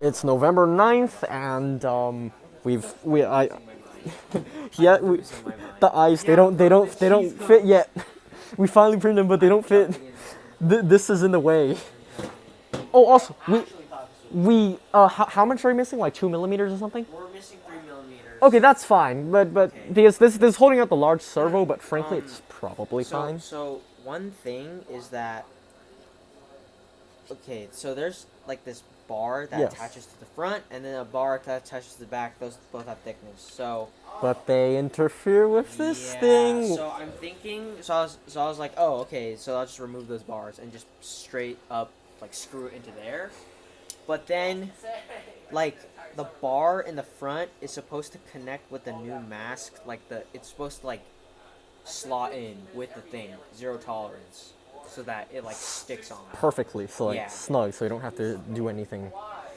It's November 9th, and the ice they don't fit yet. We finally printed them, but they don't fit. This is in the way. Oh, also we how much are we missing? Like 2 millimeters or something? We're missing 3 millimeters. Okay, that's fine. But because this is holding out the large servo, but frankly, it's probably fine. So one thing is that okay, so there's like this bar that attaches to the front, and then a bar that attaches to the back. Those both have thickness. So. But they interfere with this thing. So I'm thinking. So I was like, oh, okay. So I'll just remove those bars and just straight up like screw it into there. But then, like the bar in the front is supposed to connect with the new mask. Like it's supposed to like slot in with the thing, 0 tolerance. So that it like sticks on perfectly, so like snug, so you don't have to do anything.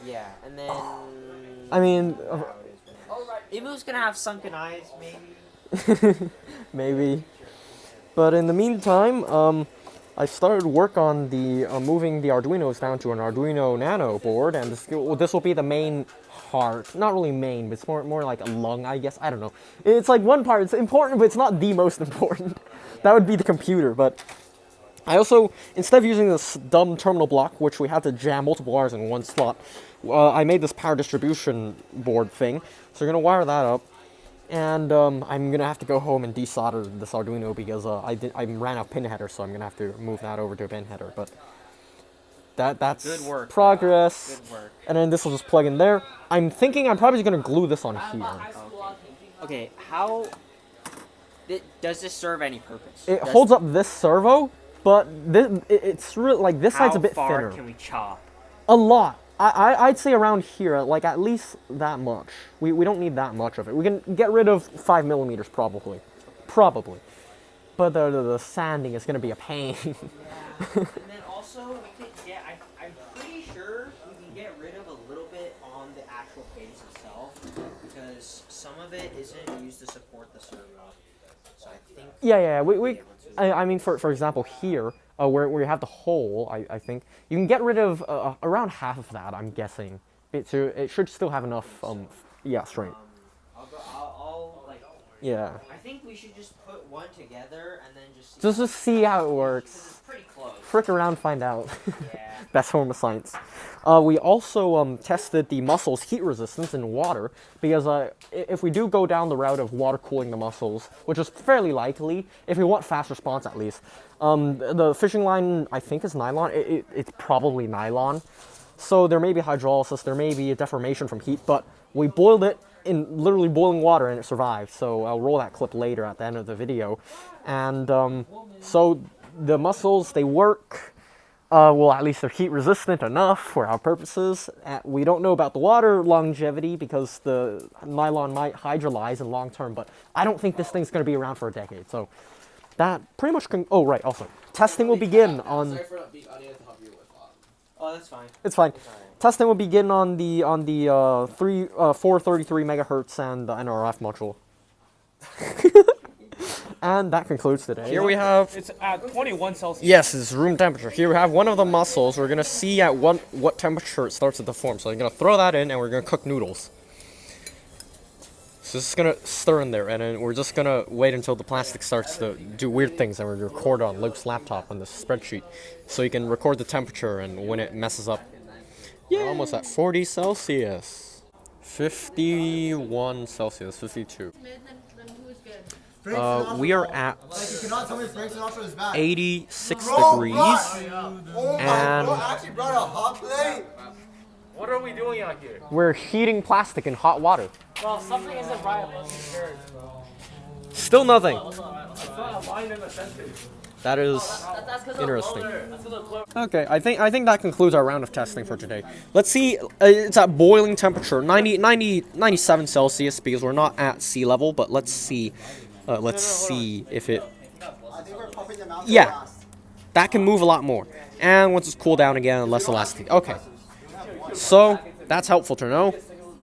Yeah, and then I mean, Imu's gonna have sunken eyes, maybe. Maybe, but in the meantime, I started work on the moving the Arduinos down to an Arduino Nano board, and this will be the main part. Not really main, but it's more like a lung, I guess. I don't know. It's like one part. It's important, but it's not the most important. That would be the computer, but. I also, instead of using this dumb terminal block, which we had to jam multiple wires in one slot, I made this power distribution board thing. So we're going to wire that up. And I'm going to have to go home and desolder this Arduino because I ran out of pin header, so I'm going to have to move that over to a pin header. But that's good work, progress. Good work. And then this will just plug in there. I'm thinking I'm probably going to glue this on here. Okay, how does this serve any purpose? It holds up this servo. But it's really, like, this side's a bit thinner. How far can we chop? A lot. I'd say around here, like, at least that much. We don't need that much of it. We can get rid of 5 millimeters, probably. Probably. But the sanding is going to be a pain. And then also, we could get, I'm pretty sure we can get rid of a little bit on the actual base itself. Because some of it isn't used to support the servo. So I think... Yeah, I mean, for example, here, where you have the hole, I think, you can get rid of around half of that, I'm guessing. It should still have enough, strength. Yeah. I think we should just put one together and then just... Just see how it works. It's pretty close. Frick around, find out. Yeah. Best form of science. We also tested the muscles' heat resistance in water, because if we do go down the route of water cooling the muscles, which is fairly likely, if we want fast response at least, the fishing line, I think, is nylon. It's probably nylon. So there may be hydrolysis, there may be a deformation from heat, but we boiled it in literally boiling water and it survived. So I'll roll that clip later at the end of the video. And so the muscles, they work. Well, at least they're heat resistant enough for our purposes. We don't know about the water longevity because the nylon might hydrolyze in long term, but I don't think this thing's going to be around for a decade. So that pretty much can... Oh, right, also. Testing will begin on... Oh, that's fine. It's fine. Testing will begin on the 433 megahertz and the NRF module. And that concludes today. Here we have... It's at 21 Celsius. Yes, it's room temperature. Here we have one of the muscles. We're going to see at what temperature it starts to deform. So I'm going to throw that in and we're going to cook noodles. So this is going to stir in there, and then we're just going to wait until the plastic starts to do weird things, and we're going to record on Luke's laptop on this spreadsheet. So you can record the temperature and when it messes up. We're almost at 40 Celsius. 51 Celsius, 52. We are at 86 degrees, and What are we doing out here? we're heating plastic in hot water. Well, something isn't right. Still nothing. It's not aligned in the center. That is interesting. Okay, I think that concludes our round of testing for today. Let's see, it's at boiling temperature, 97 Celsius, because we're not at sea level, but let's see if it... Yeah, that can move a lot more. And once it's cooled down again, less elastic. Okay, so that's helpful to know.